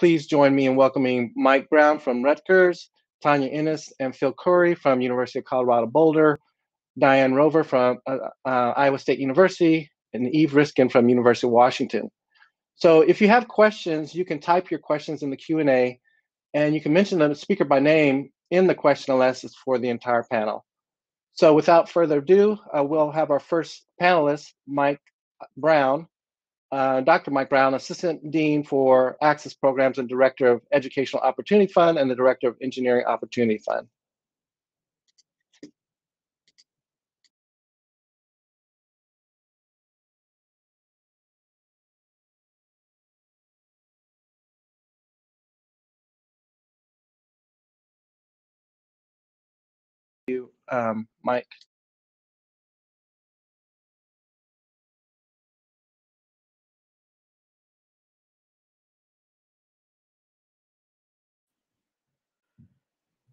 please join me in welcoming Mike Brown from Rutgers, Tanya Innis and Phil Curry from University of Colorado Boulder, Diane Rover from Iowa State University, and Eve OBrien from University of Washington. So if you have questions, you can type your questions in the Q&A, and you can mention the speaker by name in the question unless it's for the entire panel. So without further ado, we'll have our first panelist, Mike Brown, Dr. Mike Brown, Assistant Dean for Access Programs and Director of Educational Opportunity Fund and the Director of Engineering Opportunity Fund. Mike.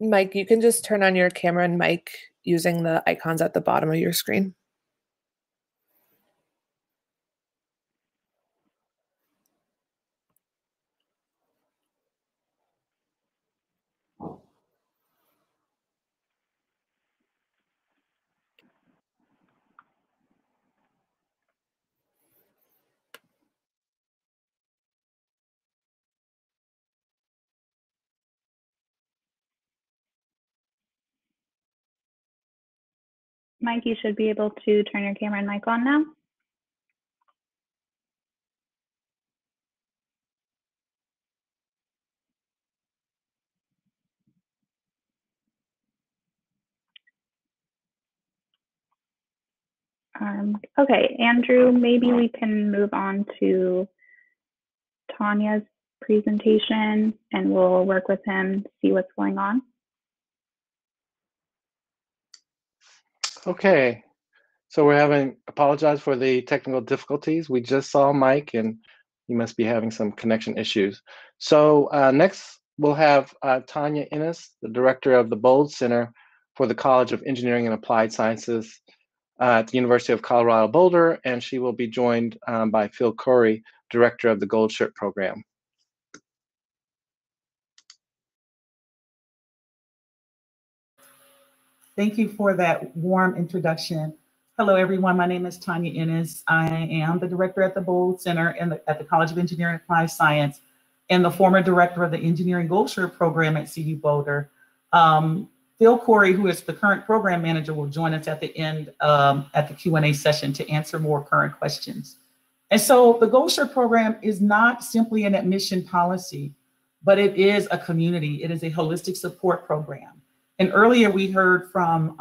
Mike, you can just turn on your camera and mic using the icons at the bottom of your screen. Mike, you should be able to turn your camera and mic on now. Okay, Andrew, maybe we can move on to Tanya's presentation and we'll work with him, see what's going on. Okay, so we're apologize for the technical difficulties. We just saw Mike and he must be having some connection issues. So next we'll have Tanya Innis, the Director of the Bold Center for the College of Engineering and Applied Sciences at the University of Colorado Boulder, and she will be joined by Phil Curry, Director of the Gold Shirt Program. Thank you for that warm introduction. Hello, everyone. My name is Tanya Innis. I am the director at the Bold Center at the College of Engineering and Applied Science and the former director of the Engineering Gold Shirt Program at CU Boulder. Phil Corey, who is the current program manager, will join us at the end at the Q&A session to answer more current questions. And so the Gold Shirt Program is not simply an admission policy, but it is a community. It is a holistic support program. And earlier we heard from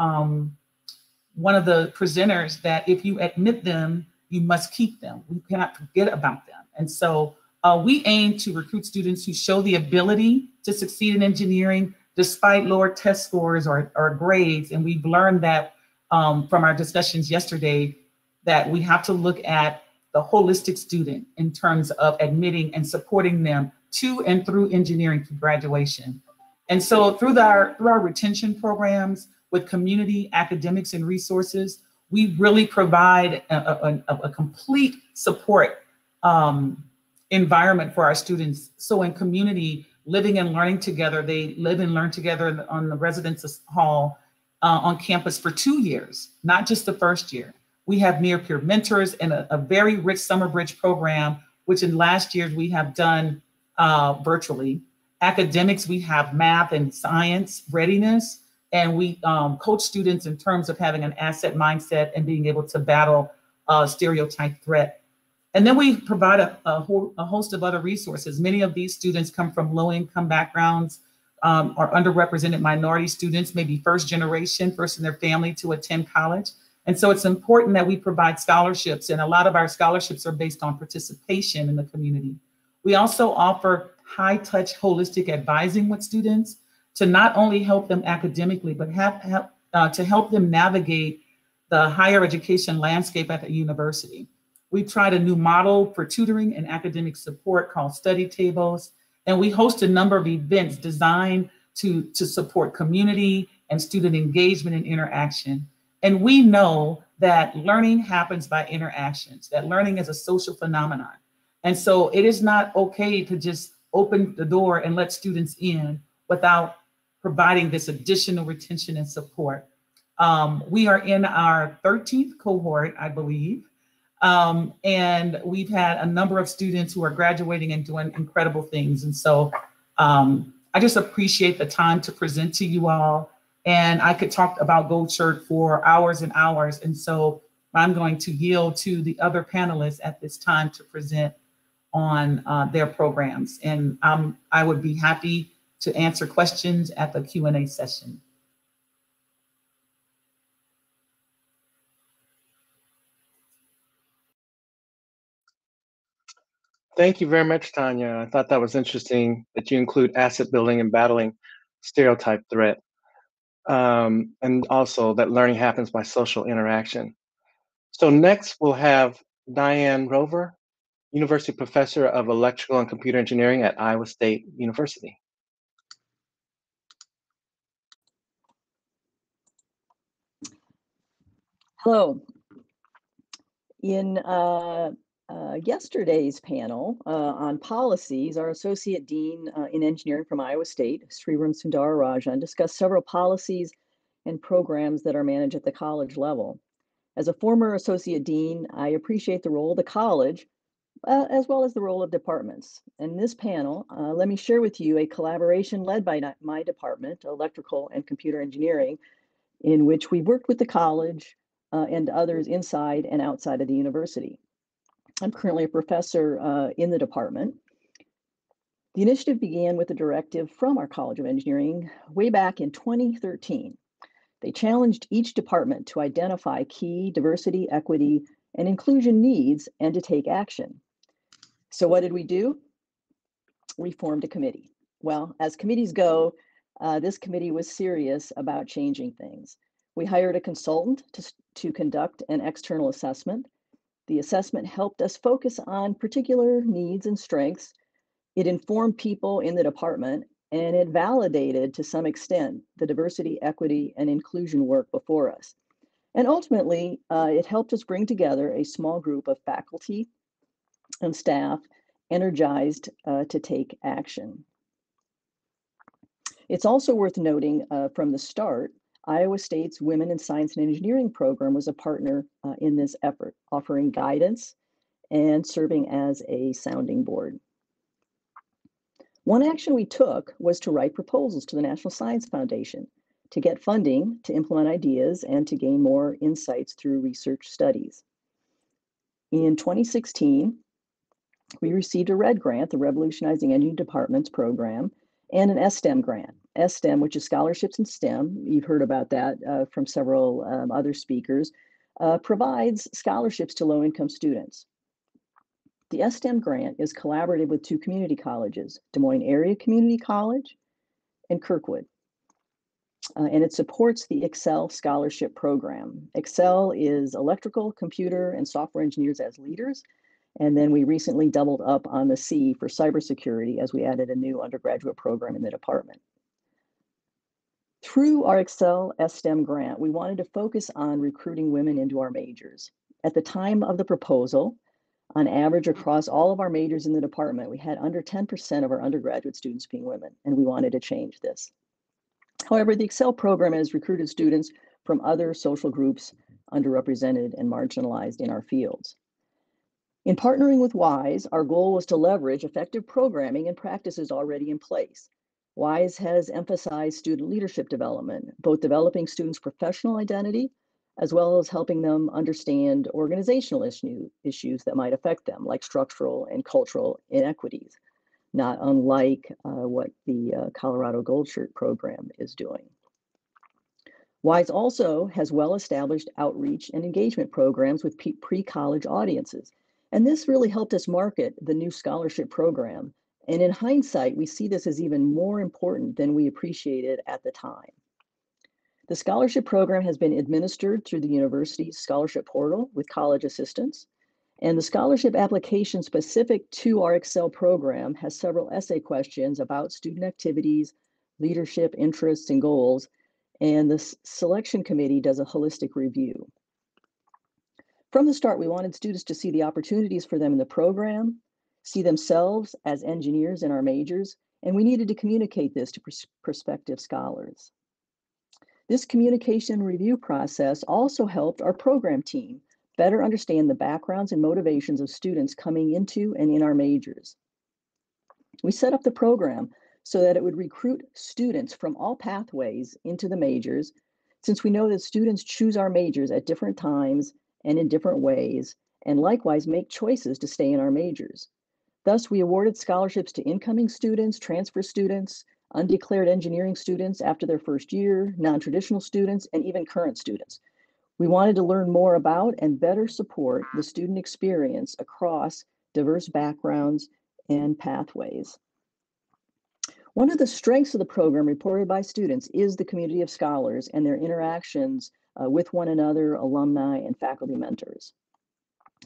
one of the presenters that if you admit them, you must keep them. We cannot forget about them. And so we aim to recruit students who show the ability to succeed in engineering despite lower test scores or grades. And we've learned that from our discussions yesterday, that we have to look at the holistic student in terms of admitting and supporting them to and through engineering to graduation. And so through our retention programs with community academics and resources, we really provide a complete support environment for our students. So in community, living and learning together, they live and learn together on the residence hall on campus for 2 years, not just the first year. We have near-peer mentors and a very rich summer bridge program, which in last years we have done virtually. Academics, we have math and science readiness, and we coach students in terms of having an asset mindset and being able to battle stereotype threat. And then we provide a host of other resources. Many of these students come from low-income backgrounds, or underrepresented minority students, maybe first generation, first in their family to attend college. And so it's important that we provide scholarships, and a lot of our scholarships are based on participation in the community. We also offer high-touch holistic advising with students to not only help them academically, but to help them navigate the higher education landscape at the university. We've tried a new model for tutoring and academic support called study tables, and we host a number of events designed to support community and student engagement and interaction. And we know that learning happens by interactions, that learning is a social phenomenon. And so it is not okay to just open the door and let students in without providing this additional retention and support. We are in our 13th cohort, I believe. And we've had a number of students who are graduating and doing incredible things. And so I just appreciate the time to present to you all. And I could talk about Gold Shirt for hours and hours. And so I'm going to yield to the other panelists at this time to present on their programs. And I would be happy to answer questions at the Q&A session. Thank you very much, Tanya. I thought that was interesting that you include asset building and battling stereotype threat. And also that learning happens by social interaction. So next we'll have Diane Rover, University Professor of Electrical and Computer Engineering at Iowa State University. Hello. In yesterday's panel on policies, our Associate Dean in Engineering from Iowa State, Sriram Sundararajan, discussed several policies and programs that are managed at the college level. As a former Associate Dean, I appreciate the role of the college as well as the role of departments. In this panel, let me share with you a collaboration led by my department, Electrical and Computer Engineering, in which we worked with the college and others inside and outside of the university. I'm currently a professor in the department. The initiative began with a directive from our College of Engineering way back in 2013. They challenged each department to identify key diversity, equity, and inclusion needs and to take action. So what did we do? We formed a committee. Well, as committees go, this committee was serious about changing things. We hired a consultant to conduct an external assessment. The assessment helped us focus on particular needs and strengths. It informed people in the department, and it validated to some extent the diversity, equity, and inclusion work before us. And ultimately, it helped us bring together a small group of faculty and staff energized to take action. It's also worth noting from the start, Iowa State's Women in Science and Engineering program was a partner in this effort, offering guidance and serving as a sounding board. One action we took was to write proposals to the National Science Foundation to get funding to implement ideas and to gain more insights through research studies. In 2016, we received a RED grant, the Revolutionizing Engineering Departments program, and an STEM grant. STEM, which is scholarships in STEM, you've heard about that from several other speakers, provides scholarships to low-income students. The STEM grant is collaborative with two community colleges, Des Moines Area Community College and Kirkwood. And it supports the Excel Scholarship Program. Excel is electrical, computer, and software engineers as leaders. And then we recently doubled up on the C for cybersecurity as we added a new undergraduate program in the department. Through our Excel STEM grant, we wanted to focus on recruiting women into our majors. At the time of the proposal, on average across all of our majors in the department, we had under 10% of our undergraduate students being women, and we wanted to change this. However, the Excel program has recruited students from other social groups underrepresented and marginalized in our fields. In partnering with WISE, our goal was to leverage effective programming and practices already in place. WISE has emphasized student leadership development, both developing students' professional identity, as well as helping them understand organizational issues that might affect them, like structural and cultural inequities, not unlike what the Colorado Gold Shirt program is doing. WISE also has well-established outreach and engagement programs with pre-college audiences. And this really helped us market the new scholarship program. And in hindsight, we see this as even more important than we appreciated at the time. The scholarship program has been administered through the university's scholarship portal with college assistance. And the scholarship application specific to our Excel program has several essay questions about student activities, leadership, interests, and goals. And the selection committee does a holistic review. From the start, we wanted students to see the opportunities for them in the program, see themselves as engineers in our majors, and we needed to communicate this to prospective scholars. This communication review process also helped our program team better understand the backgrounds and motivations of students coming into and in our majors. We set up the program so that it would recruit students from all pathways into the majors, since we know that students choose our majors at different times and in different ways, and likewise make choices to stay in our majors. Thus, we awarded scholarships to incoming students, transfer students, undeclared engineering students after their first year, non-traditional students, and even current students. We wanted to learn more about and better support the student experience across diverse backgrounds and pathways. One of the strengths of the program reported by students is the community of scholars and their interactions with one another, alumni, and faculty mentors.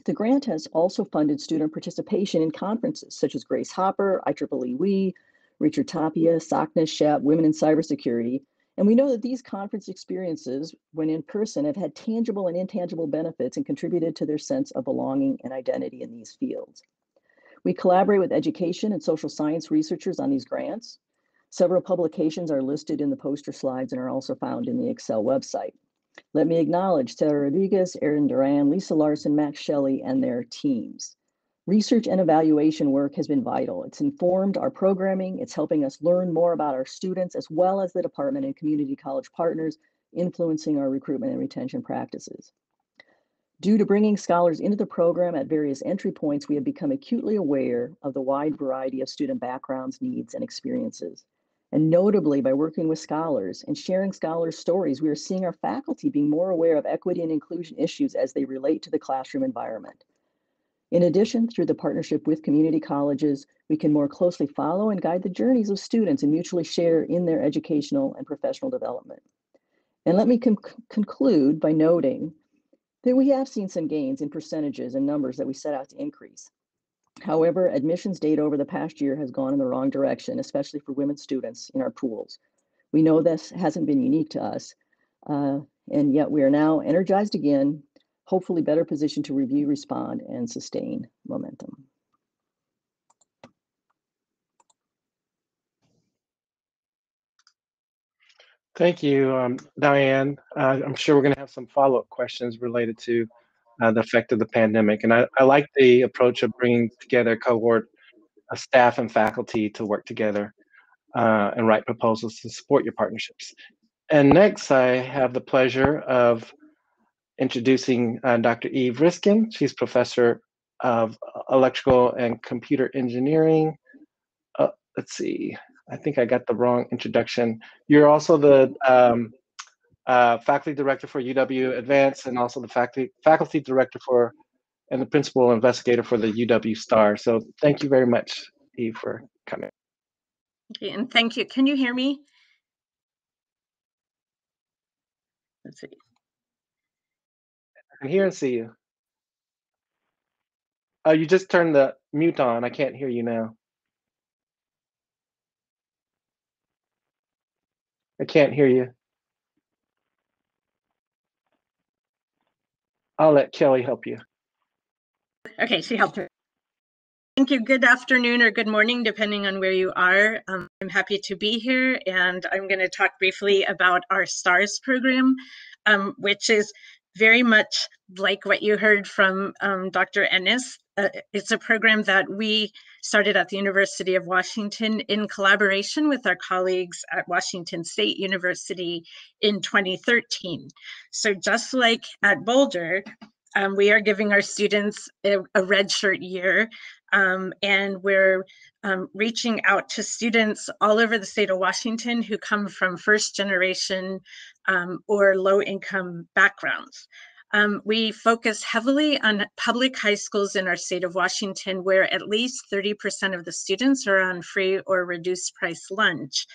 The grant has also funded student participation in conferences such as Grace Hopper, IEEE WE, Richard Tapia, SOCNA, SHEP, Women in Cybersecurity. And we know that these conference experiences, when in person, have had tangible and intangible benefits and contributed to their sense of belonging and identity in these fields. We collaborate with education and social science researchers on these grants. Several publications are listed in the poster slides and are also found in the Excel website. Let me acknowledge Sarah Rodriguez, Erin Duran, Lisa Larson, Max Shelley, and their teams. Research and evaluation work has been vital. It's informed our programming. It's helping us learn more about our students, as well as the department and community college partners, influencing our recruitment and retention practices. Due to bringing scholars into the program at various entry points, we have become acutely aware of the wide variety of student backgrounds, needs, and experiences. And notably, by working with scholars and sharing scholars' stories, we are seeing our faculty being more aware of equity and inclusion issues as they relate to the classroom environment. In addition, through the partnership with community colleges, we can more closely follow and guide the journeys of students and mutually share in their educational and professional development. And let me conclude by noting that we have seen some gains in percentages and numbers that we set out to increase. However, admissions data over the past year has gone in the wrong direction, especially for women students in our pools. We know this hasn't been unique to us, and yet we are now energized again, hopefully better positioned to review, respond, and sustain momentum. Thank you, Diane. I'm sure we're going to have some follow-up questions related to the effect of the pandemic. And I like the approach of bringing together a cohort of staff and faculty to work together and write proposals to support your partnerships. And next, I have the pleasure of introducing Dr. Eve OBrien. She's professor of electrical and computer engineering. Let's see, I think I got the wrong introduction. You're also the faculty director for UW Advanced and also the faculty director for and the principal investigator for the UW STAR. So thank you very much, Eve, for coming. Okay, and thank you. Can you hear me? Let's see. I can hear and see you. Oh, you just turned the mute on. I can't hear you now. I can't hear you. I'll let Kelly help you. Okay, she helped her. Thank you. Good afternoon or good morning, depending on where you are. I'm happy to be here, and I'm going to talk briefly about our STARS program, which is very much like what you heard from Dr. Innis. It's a program that we started at the University of Washington in collaboration with our colleagues at Washington State University in 2013. So just like at Boulder, we are giving our students a red shirt year, and we're reaching out to students all over the state of Washington who come from first generation or low income backgrounds. We focus heavily on public high schools in our state of Washington, where at least 30% of the students are on free or reduced price lunch.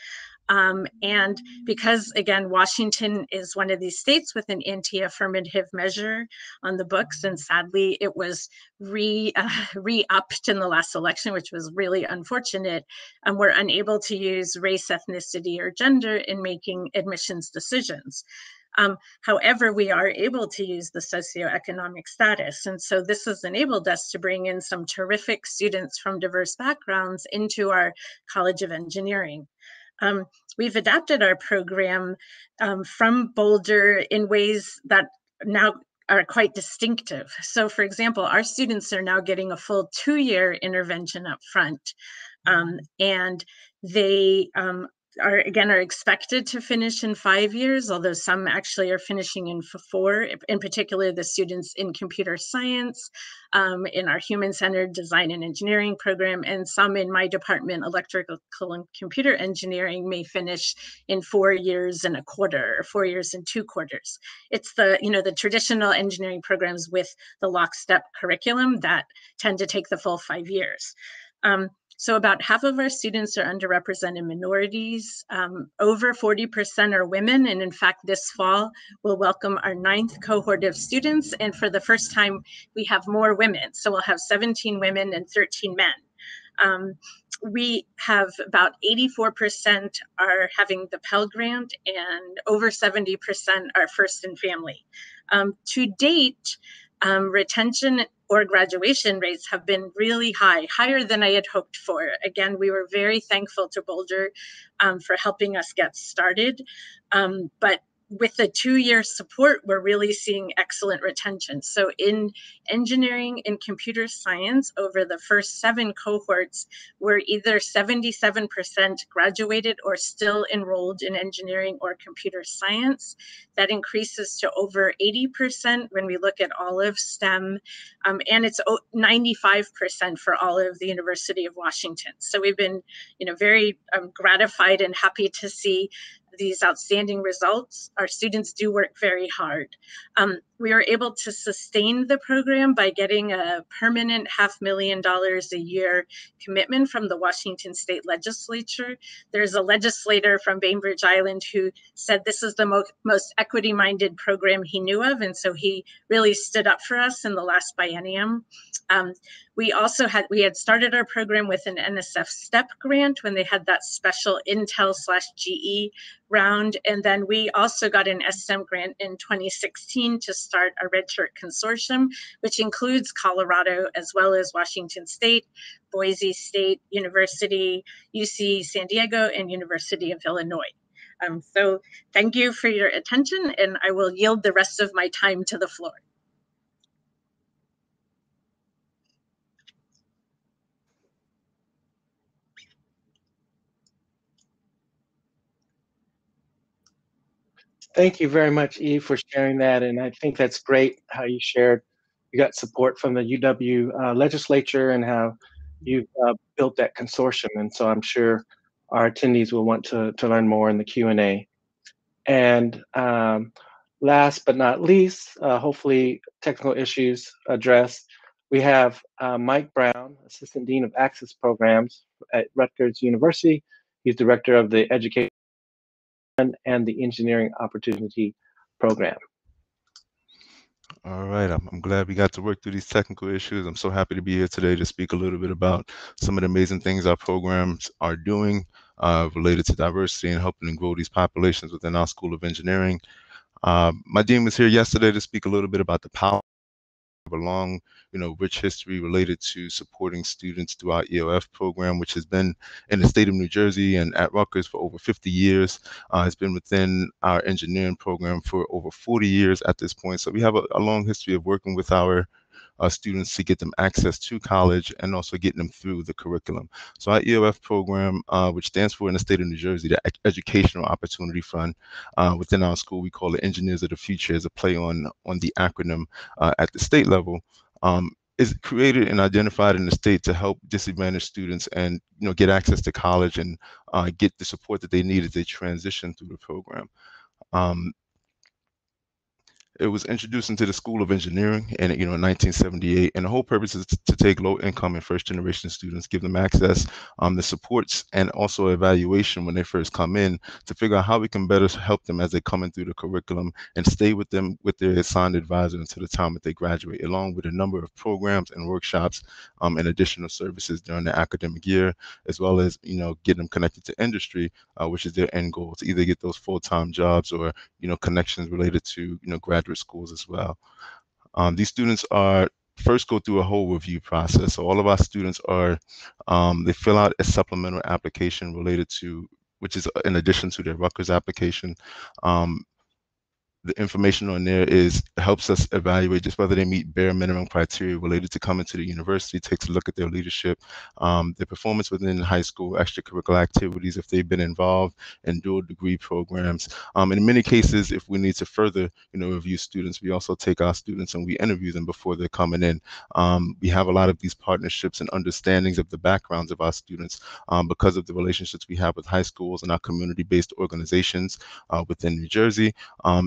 And because, again, Washington is one of these states with an anti-affirmative measure on the books, and sadly it was re-upped in the last election, which was really unfortunate, and we're unable to use race, ethnicity, or gender in making admissions decisions. However, we are able to use the socioeconomic status. And so this has enabled us to bring in some terrific students from diverse backgrounds into our College of Engineering. We've adapted our program from Boulder in ways that now are quite distinctive. So for example, our students are now getting a full 2-year intervention up front. And they are expected to finish in 5 years, although some actually are finishing in 4, in particular the students in computer science, in our human-centered design and engineering program, and some in my department, electrical and computer engineering, may finish in 4 years and a quarter, or 4 years and 2 quarters. It's the, the traditional engineering programs with the lockstep curriculum that tend to take the full 5 years. So about half of our students are underrepresented minorities. Over 40% are women. And in fact, this fall, we'll welcome our 9th cohort of students. And for the first time, we have more women. So we'll have 17 women and 13 men. We have about 84% are having the Pell Grant, and over 70% are first in family. To date, retention or graduation rates have been really high, higher than I had hoped for. Again, we were very thankful to Boulder for helping us get started. But with the 2-year support, we're really seeing excellent retention. So in engineering and computer science, over the first 7 cohorts, we're either 77% graduated or still enrolled in engineering or computer science. That increases to over 80% when we look at all of STEM, and it's 95% for all of the University of Washington. So we've been, very gratified and happy to see these outstanding results. Our students do work very hard. We were able to sustain the program by getting a permanent $500,000 a year commitment from the Washington State Legislature. There's a legislator from Bainbridge Island who said this is the most equity-minded program he knew of, and so he really stood up for us in the last biennium. We had started our program with an NSF STEP grant when they had that special Intel/GE round. And then we also got an STEM grant in 2016 to start our Red Shirt Consortium, which includes Colorado as well as Washington State, Boise State University, UC San Diego, and University of Illinois. So thank you for your attention, and I will yield the rest of my time to the floor. Thank you very much, Eve, for sharing that. And I think that's great how you shared. You got support from the UW legislature and how you've built that consortium. And so I'm sure our attendees will want to learn more in the Q&A. And last but not least, hopefully technical issues addressed. We have Mike Brown, Assistant Dean of Access Programs at Rutgers University. He's Director of the Education and the Engineering Opportunity Program. All right, I'm glad we got to work through these technical issues. I'm so happy to be here today to speak a little bit about some of the amazing things our programs are doing related to diversity and helping to grow these populations within our School of Engineering. My dean was here yesterday to speak a little bit about the power of a long, rich history related to supporting students through our EOF program, which has been in the state of New Jersey and at Rutgers for over 50 years. It's been within our engineering program for over 40 years at this point. So we have a long history of working with our students to get them access to college and also getting them through the curriculum. So our EOF program, which stands for in the state of New Jersey, the Educational Opportunity Fund, within our school, we call it Engineers of the Future, as a play on the acronym at the state level, is created and identified in the state to help disadvantaged students and get access to college and get the support that they need as they transition through the program. It was introduced into the School of Engineering in 1978, and the whole purpose is to take low-income and first-generation students, give them access, the supports, and also evaluation when they first come in to figure out how we can better help them as they come in through the curriculum and stay with them with their assigned advisor until the time that they graduate, along with a number of programs and workshops and additional services during the academic year, as well as get them connected to industry, which is their end goal, to either get those full-time jobs or connections related to graduate schools as well. These students are first go through a whole review process. So all of our students are they fill out a supplemental application related to, which is in addition to their Rutgers application. The information on there helps us evaluate just whether they meet bare minimum criteria related to coming to the university, takes a look at their leadership, their performance within high school, extracurricular activities, if they've been involved in dual degree programs. In many cases, if we need to further, review students, we also take our students and we interview them before they're coming in. We have a lot of these partnerships and understandings of the backgrounds of our students because of the relationships we have with high schools and our community-based organizations within New Jersey.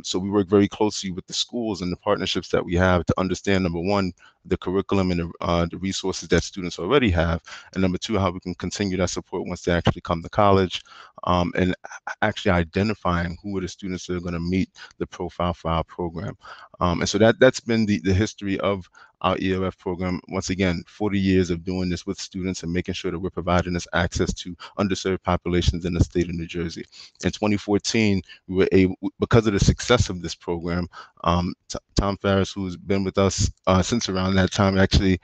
So we work very closely with the schools and the partnerships that we have to understand, number one, the curriculum and the resources that students already have, and number two, how we can continue that support once they actually come to college, and actually identifying who are the students that are going to meet the profile for our program. And so that's been the history of our EOF program. Once again, 40 years of doing this with students and making sure that we're providing this access to underserved populations in the state of New Jersey. In 2014, we were able, because of the success of this program, Tom Farris, who's been with us since around that time, actually,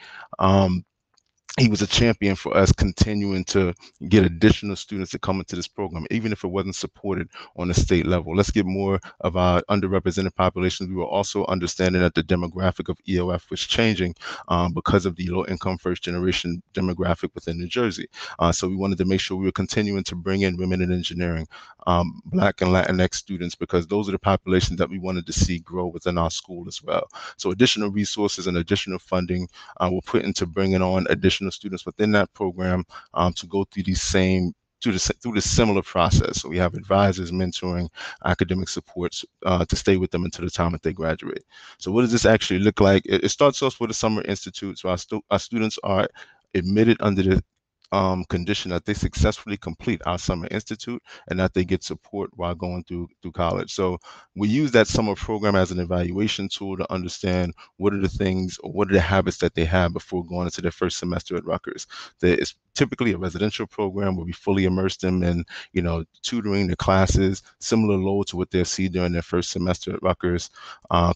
he was a champion for us continuing to get additional students to come into this program, even if it wasn't supported on the state level. Let's get more of our underrepresented populations. We were also understanding that the demographic of EOF was changing because of the low-income first-generation demographic within New Jersey. So we wanted to make sure we were continuing to bring in women in engineering, Black and Latinx students, because those are the populations that we wanted to see grow within our school as well. So additional resources and additional funding were put into bringing on additional students within that program to go through through this similar process. So we have advisors, mentoring, academic supports to stay with them until the time that they graduate. So what does this actually look like? It starts off with a summer institute. So our students are admitted under the condition that they successfully complete our summer institute and that they get support while going through college. So we use that summer program as an evaluation tool to understand what are the things or what are the habits that they have before going into their first semester at Rutgers. It's typically a residential program where we fully immerse them in, tutoring, the classes, similar load to what they'll see during their first semester at Rutgers,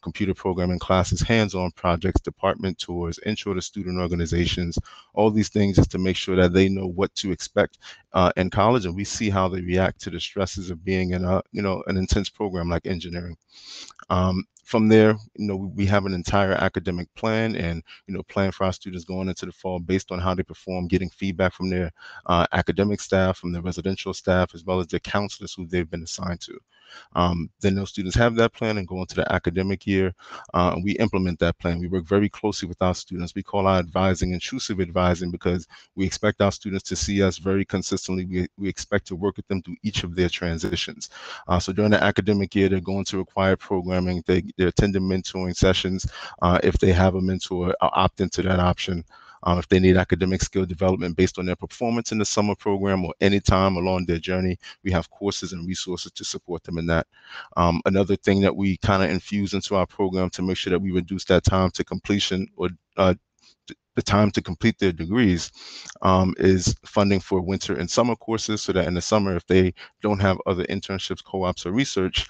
computer programming classes, hands-on projects, department tours, intro to student organizations, all these things just to make sure that they know what to expect in college, and we see how they react to the stresses of being in an intense program like engineering. From there, we have an entire academic plan and, plan for our students going into the fall based on how they perform, getting feedback from their academic staff, from their residential staff, as well as their counselors who they've been assigned to. Then those students have that plan and go into the academic year. We implement that plan. We work very closely with our students. We call our advising intrusive advising because we expect our students to see us very consistently. We expect to work with them through each of their transitions. So during the academic year, they're going to required programming. They're attending mentoring sessions. If they have a mentor, opt into that option. If they need academic skill development based on their performance in the summer program or any time along their journey, we have courses and resources to support them in that. Another thing that we kind of infuse into our program to make sure that we reduce that time to completion or the time to complete their degrees is funding for winter and summer courses, so that in the summer, if they don't have other internships, co-ops, or research,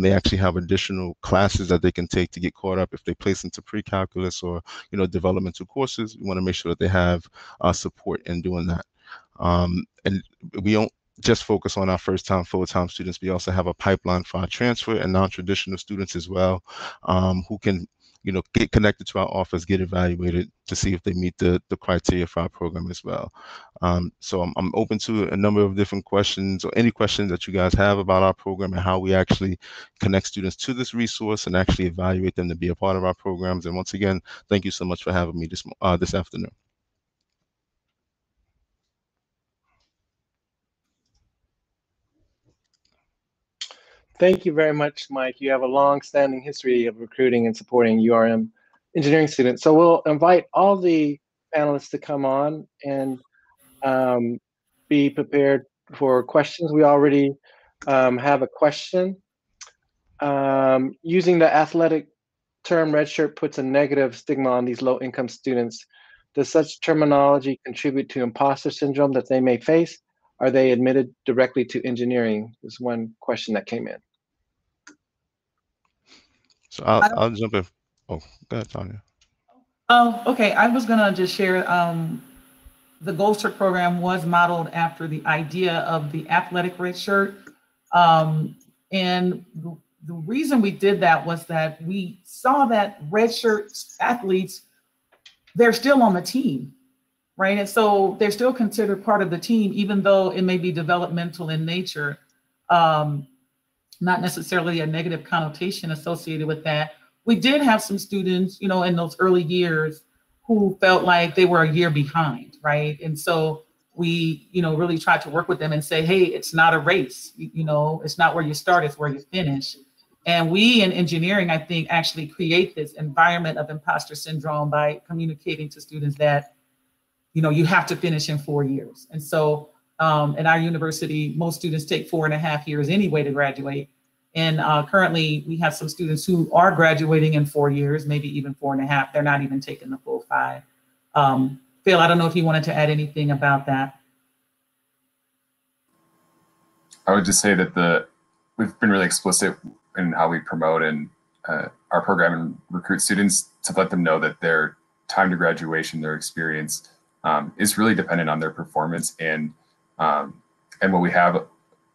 they actually have additional classes that they can take to get caught up. If they place into pre-calculus or developmental courses, we want to make sure that they have support in doing that. And we don't just focus on our first-time, full-time students. We also have a pipeline for our transfer and non-traditional students as well, who can get connected to our office, get evaluated to see if they meet the criteria for our program as well. So I'm open to a number of different questions or any questions that you guys have about our program and how we actually connect students to this resource and actually evaluate them to be a part of our programs. And once again, thank you so much for having me this afternoon. Thank you very much, Mike. You have a long-standing history of recruiting and supporting URM engineering students. So we'll invite all the panelists to come on and be prepared for questions. We already have a question. Using the athletic term redshirt puts a negative stigma on these low-income students. Does such terminology contribute to imposter syndrome that they may face? Are they admitted directly to engineering? Is one question that came in. So I'll jump in. Oh, go ahead, Tanya. Oh, okay. I was gonna just share. The Gold Shirt program was modeled after the idea of the athletic red shirt, and the reason we did that was that we saw that red shirt athletes, they're still on the team, right? And so they're still considered part of the team, even though it may be developmental in nature, not necessarily a negative connotation associated with that. We did have some students, you know, in those early years who felt like they were a year behind, right? And so we, you know, really tried to work with them and say, hey, it's not a race, you know, it's not where you start, it's where you finish. And we in engineering, I think, actually create this environment of imposter syndrome by communicating to students that, you know, you have to finish in 4 years. And so in our university, most students take 4.5 years anyway to graduate. And currently we have some students who are graduating in 4 years, maybe even 4.5. They're not even taking the full 5. Phil, I don't know if you wanted to add anything about that. I would just say that we've been really explicit in how we promote and our program and recruit students to let them know that their time to graduation, their experience is really dependent on their performance. And when we have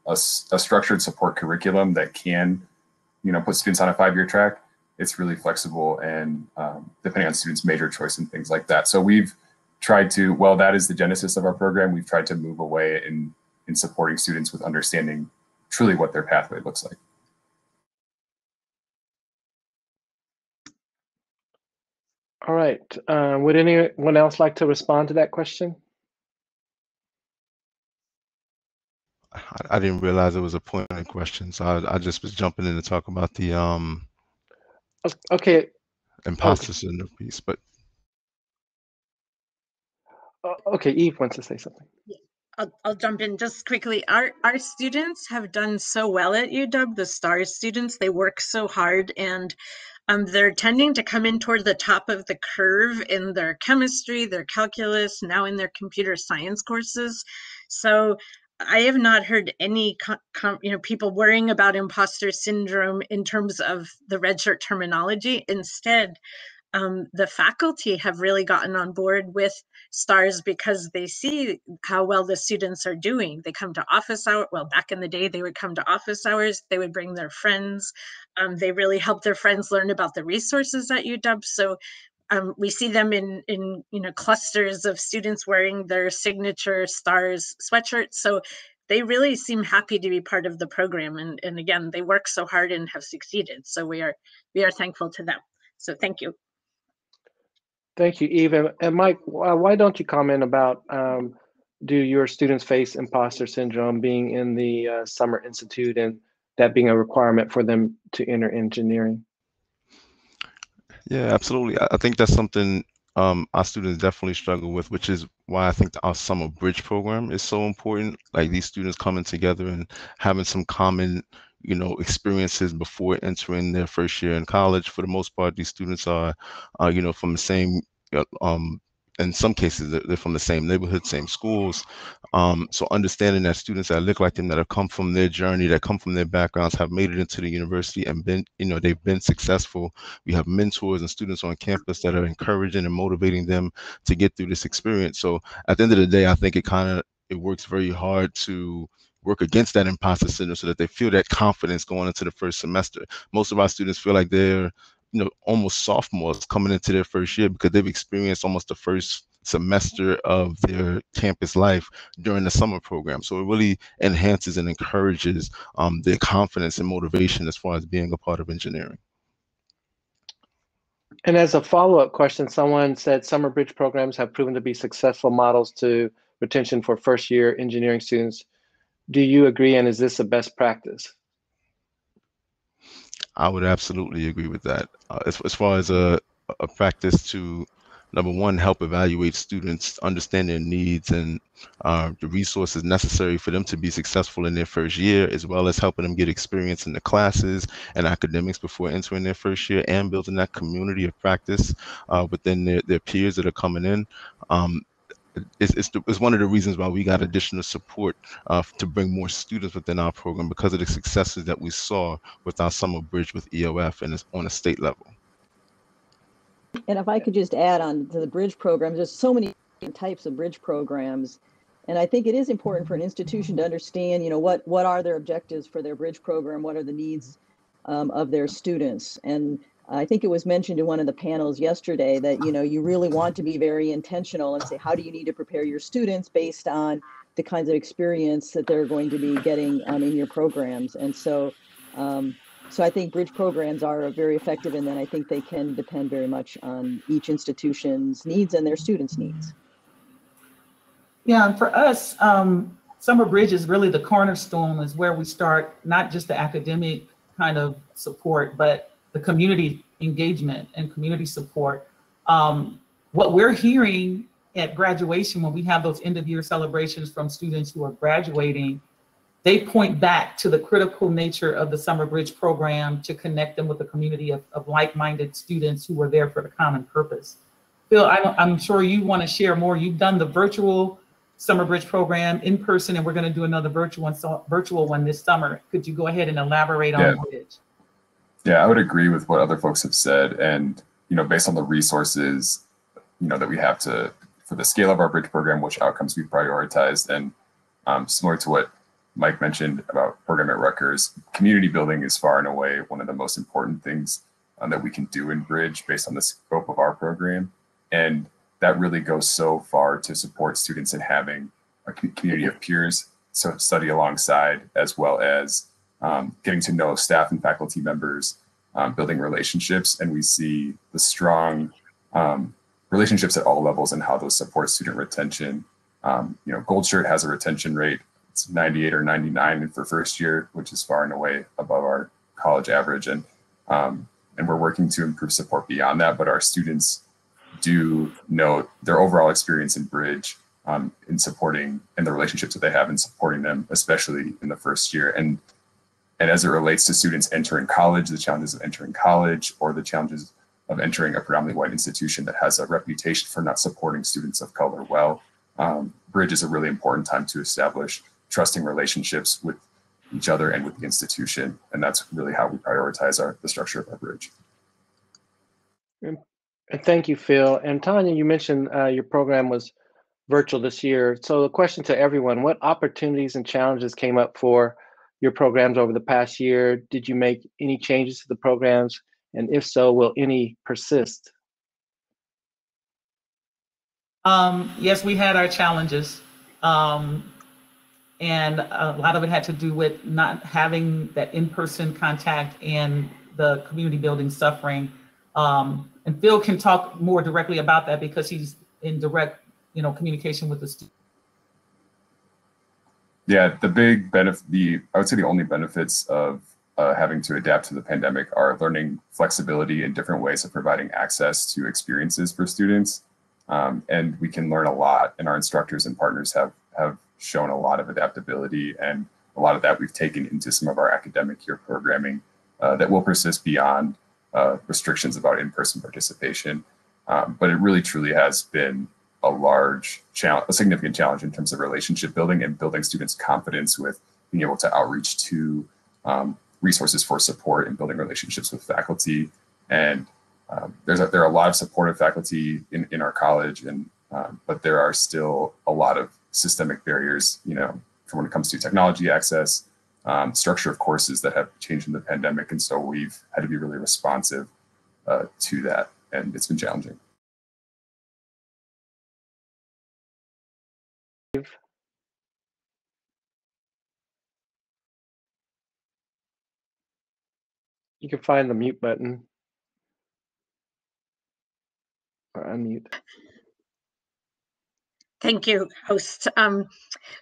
a structured support curriculum that can, you know, put students on a 5-year track, it's really flexible and depending on students' major choice and things like that. So we've tried to, well, that is the genesis of our program. We've tried to move away in supporting students with understanding truly what their pathway looks like. All right. Would anyone else like to respond to that question? I didn't realize it was a pointed question, so I just was jumping in to talk about the okay, imposter syndrome piece. But okay, Eve wants to say something. I'll jump in just quickly. Our students have done so well at UW, the STARS students. They work so hard, and they're tending to come in toward the top of the curve in their chemistry, their calculus, now in their computer science courses. So I have not heard any people worrying about imposter syndrome in terms of the red shirt terminology. Instead, the faculty have really gotten on board with STARS because they see how well the students are doing. They come to office hours. Well, back in the day, they would come to office hours. They would bring their friends. They really help their friends learn about the resources at UW. So we see them in clusters of students wearing their signature STARS sweatshirts. So they really seem happy to be part of the program. And again, they work so hard and have succeeded. So we are thankful to them. So thank you. Thank you, Eve. And Mike, why don't you comment about do your students face imposter syndrome being in the Summer Institute and that being a requirement for them to enter engineering? yeah, absolutely. I think that's something our students definitely struggle with, which is why I think our summer bridge program is so important. Like these students coming together and having some common, you know, experiences before entering their first year in college. For the most part, these students are, you know, from the same, in some cases, they're from the same neighborhood, same schools. So understanding that students that look like them, that have come from their journey, that come from their backgrounds, have made it into the university and been, you know, they've been successful. We have mentors and students on campus that are encouraging and motivating them to get through this experience. So at the end of the day, I think it works very hard to work against that imposter syndrome so that they feel that confidence going into the first semester. Most of our students feel like they're, you know, almost sophomores coming into their first year because they've experienced almost the first semester of their campus life during the summer program. So it really enhances and encourages their confidence and motivation as far as being a part of engineering. And as a follow-up question, someone said summer bridge programs have proven to be successful models to retention for first-year engineering students. Do you agree, and is this a best practice? I would absolutely agree with that. As far as a practice to, number one, help evaluate students, understand their needs and the resources necessary for them to be successful in their first year, as well as helping them get experience in the classes and academics before entering their first year, and building that community of practice within their peers that are coming in. It's one of the reasons why we got additional support to bring more students within our program, because of the successes that we saw with our summer bridge with EOF and it's on a state level. And if I could just add on to the bridge programs, there's so many different types of bridge programs. And I think it is important for an institution to understand, you know, what are their objectives for their bridge program? What are the needs of their students? And I think it was mentioned in one of the panels yesterday that, you know, you really want to be very intentional and say, how do you need to prepare your students based on the kinds of experience that they're going to be getting in your programs? And so, so I think bridge programs are very effective, and then I think they can depend very much on each institution's needs and their students' needs. Yeah, and for us, Summer Bridge is really the cornerstone, is where we start not just the academic kind of support, but the community engagement and community support. What we're hearing at graduation, when we have those end of year celebrations from students who are graduating, they point back to the critical nature of the Summer Bridge program to connect them with a community of like-minded students who were there for the common purpose. Phil, I'm sure you want to share more. You've done the virtual Summer Bridge program in person, and we're going to do another virtual one this summer. Could you go ahead and elaborate on Bridge? Yeah, I would agree with what other folks have said. And, you know, based on the resources, you know, that we have for the scale of our Bridge program, which outcomes we prioritized, and similar to what Mike mentioned about program at Rutgers, community building is far and away one of the most important things that we can do in Bridge based on the scope of our program. And that really goes so far to support students in having a community of peers to study alongside, as well as getting to know staff and faculty members, building relationships. And we see the strong relationships at all levels and how those support student retention. You know, Gold Shirt has a retention rate, it's 98 or 99 for first year, which is far and away above our college average. And we're working to improve support beyond that, but our students do note their overall experience in Bridge in supporting, and the relationships that they have in supporting them, especially in the first year. And as it relates to students entering college, the challenges of entering college, or the challenges of entering a predominantly white institution that has a reputation for not supporting students of color well, Bridge is a really important time to establish trusting relationships with each other and with the institution. And that's really how we prioritize the structure of our Bridge. And thank you, Phil. And Tanya, you mentioned your program was virtual this year. So the question to everyone, what opportunities and challenges came up for your programs over the past year? Did you make any changes to the programs? And if so, will any persist? Yes, we had our challenges. And a lot of it had to do with not having that in-person contact and the community building suffering. And Phil can talk more directly about that because he's in direct, communication with the students. Yeah, the big benefit, I would say the only benefits of having to adapt to the pandemic are learning flexibility in different ways of providing access to experiences for students. And we can learn a lot, and our instructors and partners have shown a lot of adaptability, and a lot of that we've taken into some of our academic year programming that will persist beyond restrictions about in-person participation. But it really truly has been a significant challenge in terms of relationship building and building students' confidence with being able to outreach to resources for support and building relationships with faculty. And there are a lot of supportive faculty in our college, but there are still a lot of systemic barriers, for when it comes to technology access, structure of courses that have changed in the pandemic. And so we've had to be really responsive to that, and it's been challenging. You can find the mute button or unmute. Thank you, host.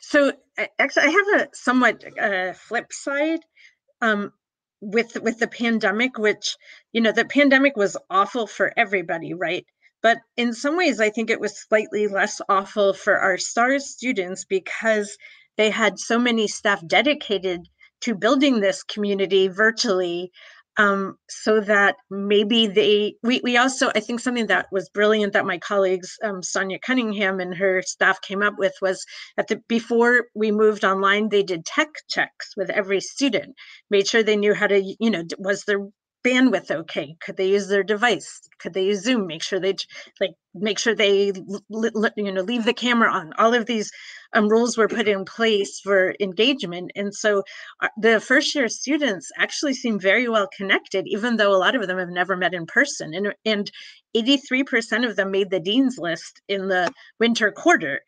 So actually, I have a somewhat flip side. with the pandemic, which, you know, the pandemic was awful for everybody, right? But in some ways, I think it was slightly less awful for our STARS students because they had so many staff dedicated to building this community virtually, so that maybe we also, I think something that was brilliant that my colleagues, Sonia Cunningham and her staff came up with was before we moved online, they did tech checks with every student, made sure they knew how to, you know, was their bandwidth okay? Could they use their device? Could they use Zoom? Make sure they leave the camera on. All of these rules were put in place for engagement. And so the first year students actually seem very well connected, even though a lot of them have never met in person. And 83% of them made the dean's list in the winter quarter.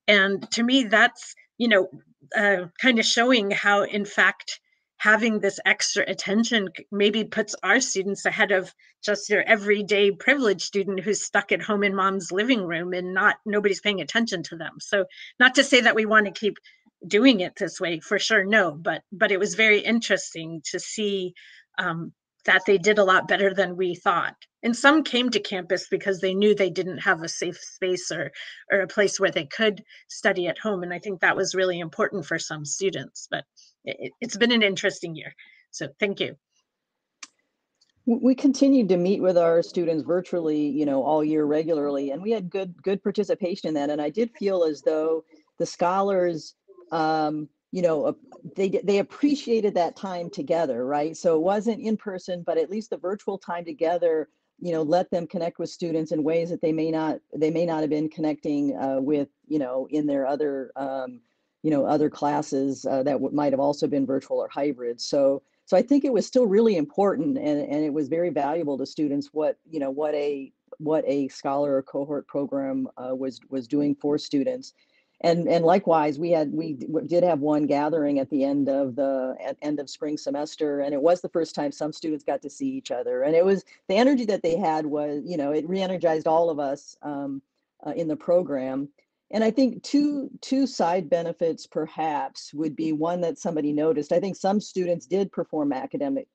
And to me, that's, you know, kind of showing how, in fact, having this extra attention maybe puts our students ahead of just your everyday privileged student who's stuck at home in mom's living room and nobody's paying attention to them. So not to say that we want to keep doing it this way, for sure, no, but it was very interesting to see that they did a lot better than we thought. And some came to campus because they knew they didn't have a safe space or a place where they could study at home. And I think that was really important for some students, but it's been an interesting year. So thank you. We continued to meet with our students virtually, you know, all year regularly, and we had good participation in that. And I did feel as though the scholars, you know, they appreciated that time together, right? So it wasn't in person, but at least the virtual time together, you know, let them connect with students in ways that they may not have been connecting with, you know, in their other, you know, other classes that might have also been virtual or hybrid. So I think it was still really important, and it was very valuable to students what a scholar or cohort program was doing for students. And likewise, we did have one gathering at the end of spring semester, and it was the first time some students got to see each other. And it was the energy that they had was, you know, it re-energized all of us in the program. And I think two side benefits perhaps would be one that somebody noticed. I think some students did perform academically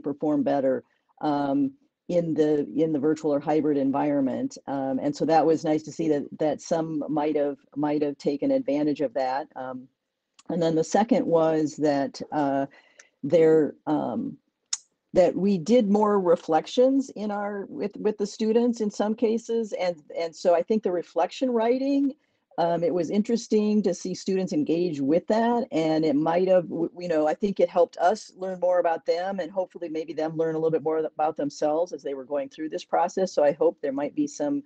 perform better in the virtual or hybrid environment, and so that was nice to see that some might have taken advantage of that. And then the second was that that we did more reflections in with the students in some cases, and so I think the reflection writing, it was interesting to see students engage with that, and it might have, you know, I think it helped us learn more about them, and hopefully maybe them learn a little bit more about themselves as they were going through this process. So I hope there might be some,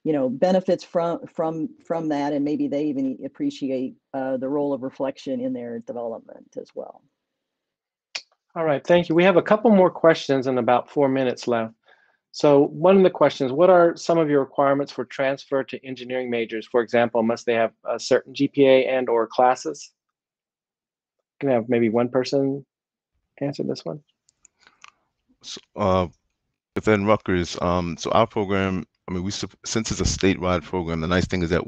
you know, benefits from that, and maybe they even appreciate the role of reflection in their development as well. All right, thank you. We have a couple more questions and about 4 minutes left. So one of the questions, what are some of your requirements for transfer to engineering majors? For example, must they have a certain GPA and or classes? Can I have maybe one person answer this one? So, within Rutgers, so our program, I mean, since it's a statewide program, the nice thing is that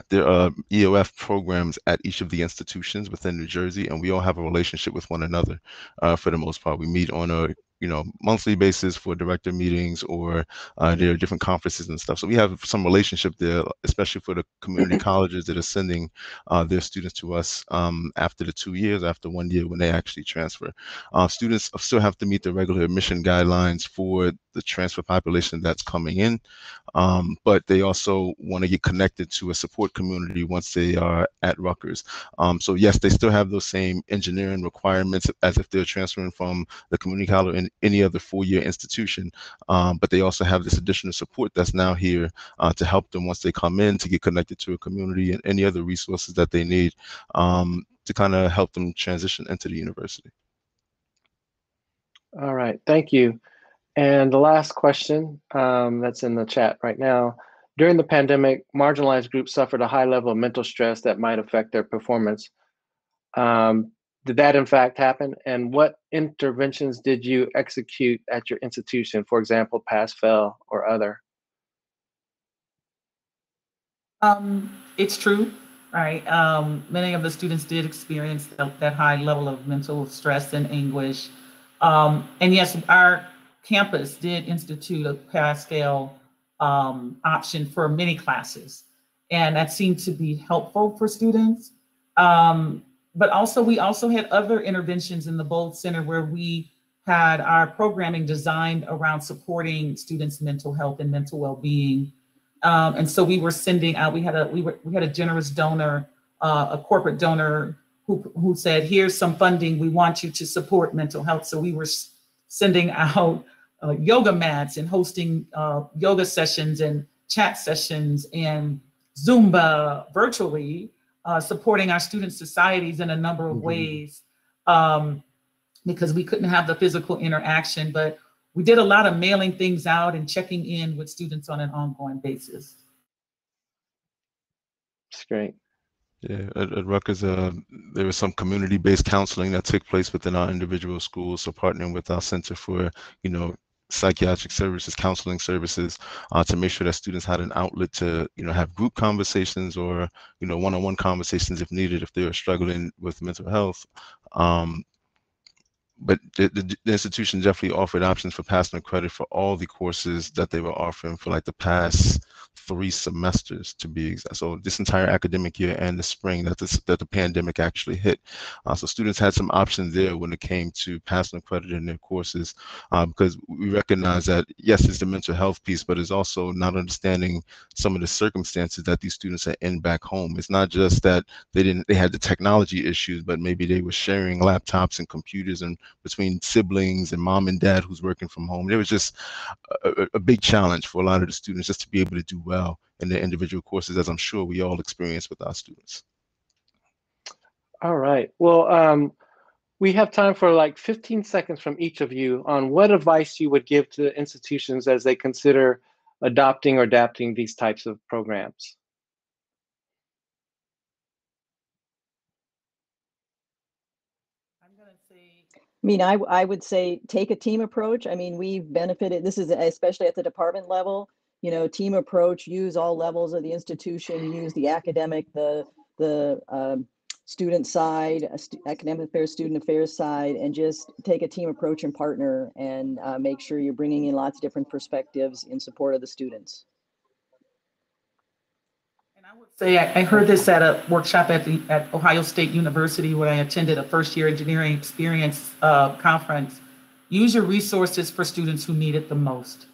there are EOF programs at each of the institutions within New Jersey, and we all have a relationship with one another for the most part. We meet on a monthly basis for director meetings, or there are different conferences and stuff. So we have some relationship there, especially for the community colleges that are sending their students to us after the 2 years, after 1 year when they actually transfer. Students still have to meet the regular admission guidelines for the transfer population that's coming in, but they also want to get connected to a support community once they are at Rutgers. So yes, they still have those same engineering requirements as if they're transferring from the community college in any other 4-year institution, but they also have this additional support that's now here to help them once they come in, to get connected to a community and any other resources that they need to kind of help them transition into the university. All right, thank you. And the last question that's in the chat right now. During the pandemic, marginalized groups suffered a high level of mental stress that might affect their performance. Did that in fact happen? And what interventions did you execute at your institution? For example, pass, fail, or other? It's true. right? Many of the students did experience that high level of mental stress and anguish. And yes, our campus did institute a pass-fail option for many classes, and that seemed to be helpful for students. But also, we also had other interventions in the Bold Center where we had our programming designed around supporting students' mental health and mental well-being. And so we were sending out, we had a generous donor, a corporate donor who said, here's some funding, we want you to support mental health. So we were sending out yoga mats and hosting yoga sessions and chat sessions and Zumba virtually, supporting our student societies in a number of ways, because we couldn't have the physical interaction, but we did a lot of mailing things out and checking in with students on an ongoing basis. That's great. Yeah, at Rutgers, there was some community-based counseling that took place within our individual schools. So partnering with our Center for, Psychiatric Services, Counseling Services, to make sure that students had an outlet to, have group conversations or, one-on-one conversations if needed, if they were struggling with mental health. But the institution definitely offered options for passing credit for all the courses that they were offering for like the past 3 semesters, to be exact. So this entire academic year and the spring that the pandemic actually hit. So students had some options there when it came to passing credit in their courses, because we recognize that, yes, it's the mental health piece, but it's also not understanding some of the circumstances that these students are in back home. It's not just that they had the technology issues, but maybe they were sharing laptops and computers and between siblings and mom and dad who's working from home. There was just a big challenge for a lot of the students just to be able to do well in their individual courses, as I'm sure we all experience with our students. All right. Well, we have time for like 15 seconds from each of you on what advice you would give to institutions as they consider adopting or adapting these types of programs. I mean, I would say take a team approach. I mean, we've benefited, this is especially at the department level, team approach, use all levels of the institution, use the academic, the student side, academic affairs, student affairs side, and just take a team approach and partner and make sure you're bringing in lots of different perspectives in support of the students. I would say I heard this at a workshop at Ohio State University where I attended a first-year engineering experience conference. Use your resources for students who need it the most.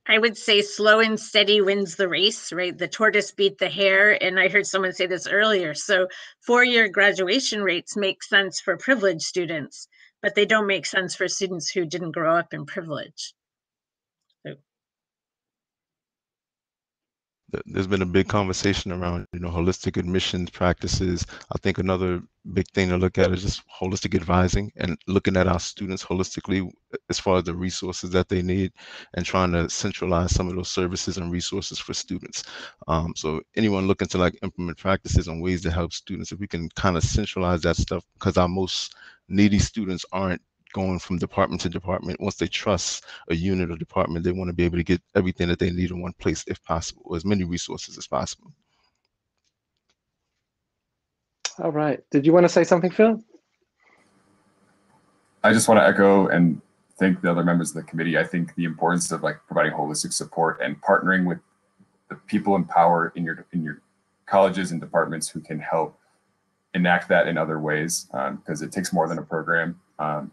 I would say slow and steady wins the race, right? The tortoise beat the hare. And I heard someone say this earlier. So 4-year graduation rates make sense for privileged students, but they don't make sense for students who didn't grow up in privilege. There's been a big conversation around, holistic admissions practices. I think another big thing to look at is just holistic advising and looking at our students holistically as far as the resources that they need and trying to centralize some of those services and resources for students. So anyone looking to like implement practices and ways to help students, if we can kind of centralize that stuff, because our most needy students aren't going from department to department. Once they trust a unit or department, they want to be able to get everything that they need in one place if possible, or as many resources as possible. All right. Did you want to say something, Phil? I just want to echo and thank the other members of the committee. I think the importance of like providing holistic support and partnering with the people in power in your colleges and departments who can help enact that in other ways, because it takes more than a program.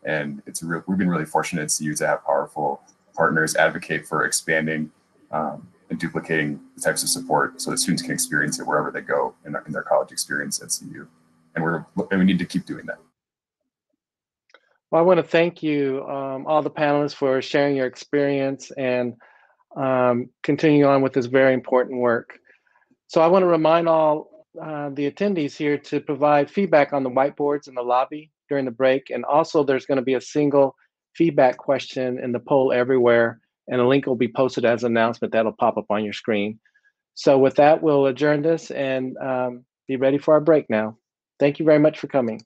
And we've been really fortunate to have powerful partners advocate for expanding and duplicating the types of support so that students can experience it wherever they go in their college experience at CU. And we need to keep doing that. Well, I want to thank you, all the panelists, for sharing your experience and continuing on with this very important work. So I want to remind all the attendees here to provide feedback on the whiteboards in the lobby during the break. And also there's going to be a single feedback question in the poll everywhere, and a link will be posted as an announcement that'll pop up on your screen. So with that, we'll adjourn this and be ready for our break now. Thank you very much for coming.